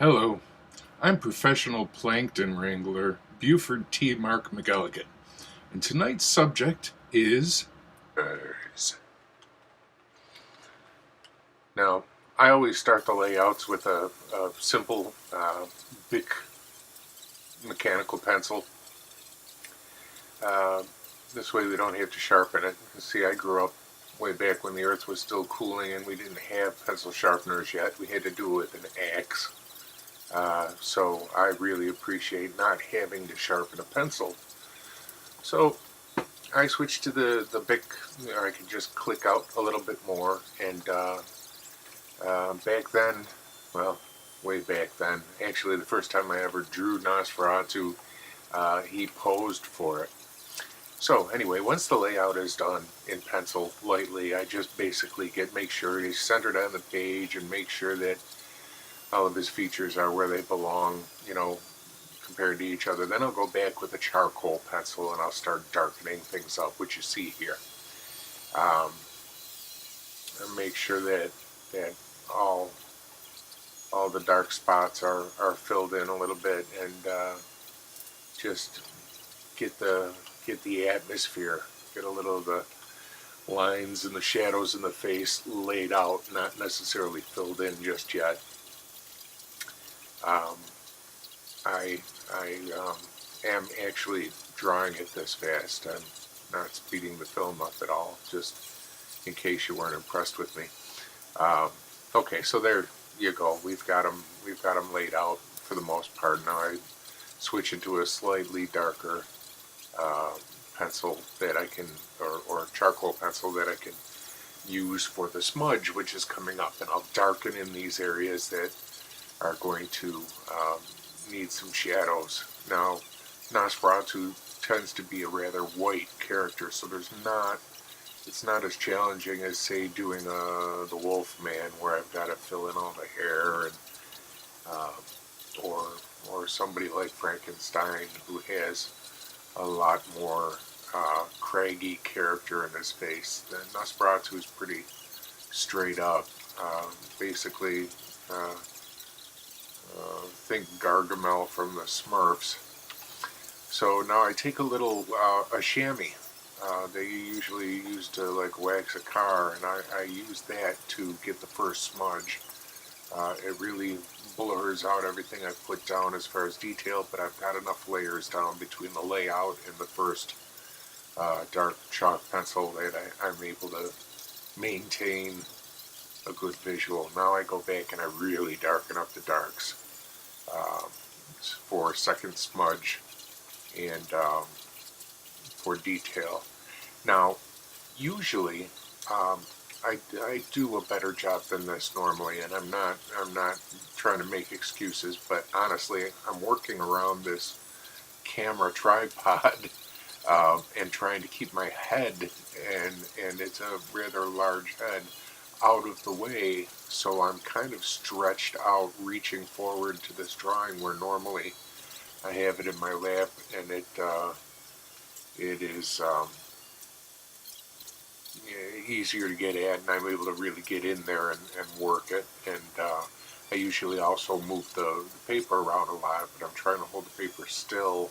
Hello, I'm professional plankton wrangler Buford T. Mark McElligott, and tonight's subject is birds. Now, I always start the layouts with a simple Bic mechanical pencil. Uh, this way we don't have to sharpen it. See, I grew up way back when the earth was still cooling and we didn't have pencil sharpeners yet. We had to do it with an axe. So I really appreciate not having to sharpen a pencil. So I switched to the Bic. I could just click out a little bit more. And back then, well, way back then, actually the first time I ever drew Nosferatu, he posed for it. So anyway, once the layout is done in pencil lightly, I just basically make sure he's centered on the page and make sure that all of his features are where they belong, compared to each other. Then I'll go back with a charcoal pencil and I'll start darkening things up, which you see here. And make sure that all the dark spots are filled in a little bit, and just get the atmosphere, get a little of the lines and the shadows in the face laid out, not necessarily filled in just yet. I am actually drawing it this fast. I'm not speeding the film up at all, just in case you weren't impressed with me. Okay, so there you go. We've got them laid out for the most part. Now I switch into a slightly darker pencil that I can, or charcoal pencil that I can use for the smudge, which is coming up, and I'll darken in these areas that are going to need some shadows. Now, Nosferatu tends to be a rather white character, so it's not as challenging as, say, doing the Wolf Man, where I've got to fill in all the hair, and or somebody like Frankenstein, who has a lot more craggy character in his face. The Nosferatu is pretty straight up. Basically, think Gargamel from the Smurfs. So now I take a little a chamois. They usually use to like wax a car, and I use that to get the first smudge. It really blurs out everything I put down as far as detail, but I've got enough layers down between the layout and the first dark chalk pencil that I'm able to maintain a good visual. Now I go back and I really darken up the darks for second smudge and for detail. Now, usually I do a better job than this normally, and I'm not trying to make excuses, but honestly, I'm working around this camera tripod and trying to keep my head, and it's a rather large head, out of the way, so I'm kind of stretched out, reaching forward to this drawing where normally I have it in my lap, and it is easier to get at, and I'm able to really get in there and work it. And I usually also move the paper around a lot, but I'm trying to hold the paper still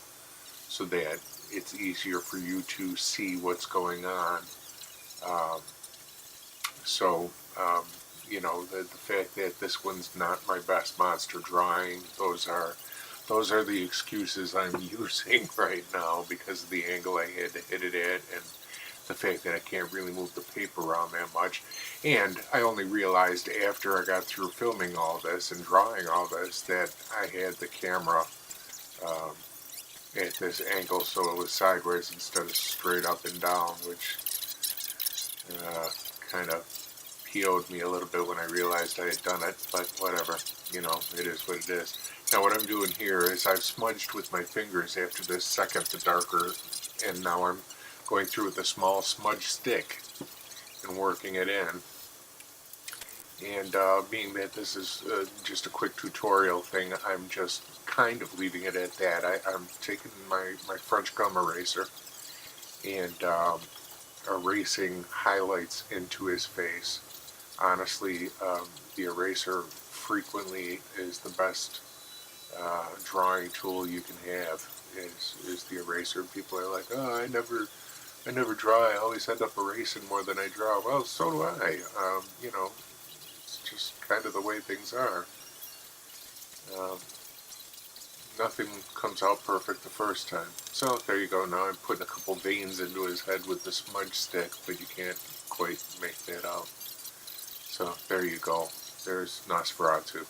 so that it's easier for you to see what's going on. The fact that this one's not my best monster drawing, those are the excuses I'm using right now because of the angle I had to hit it at, and the fact that I can't really move the paper around that much. And I only realized after I got through filming all this and drawing all this that I had the camera at this angle, so it was sideways instead of straight up and down, which kind of PO'd me a little bit when I realized I had done it, but whatever, it is what it is. Now what I'm doing here is I've smudged with my fingers after this second, the darker, and now I'm going through with a small smudge stick and working it in. And being that this is just a quick tutorial thing, I'm just kind of leaving it at that. I'm taking my French gum eraser and erasing highlights into his face. Honestly, the eraser frequently is the best drawing tool you can have. Is the eraser. People are like, oh, I never draw. I always end up erasing more than I draw. Well, so do I. It's just kind of the way things are. Um, Nothing comes out perfect the first time. So there you go. Now I'm putting a couple veins into his head with the smudge stick, but you can't quite make that out. So there you go. There's Nosferatu.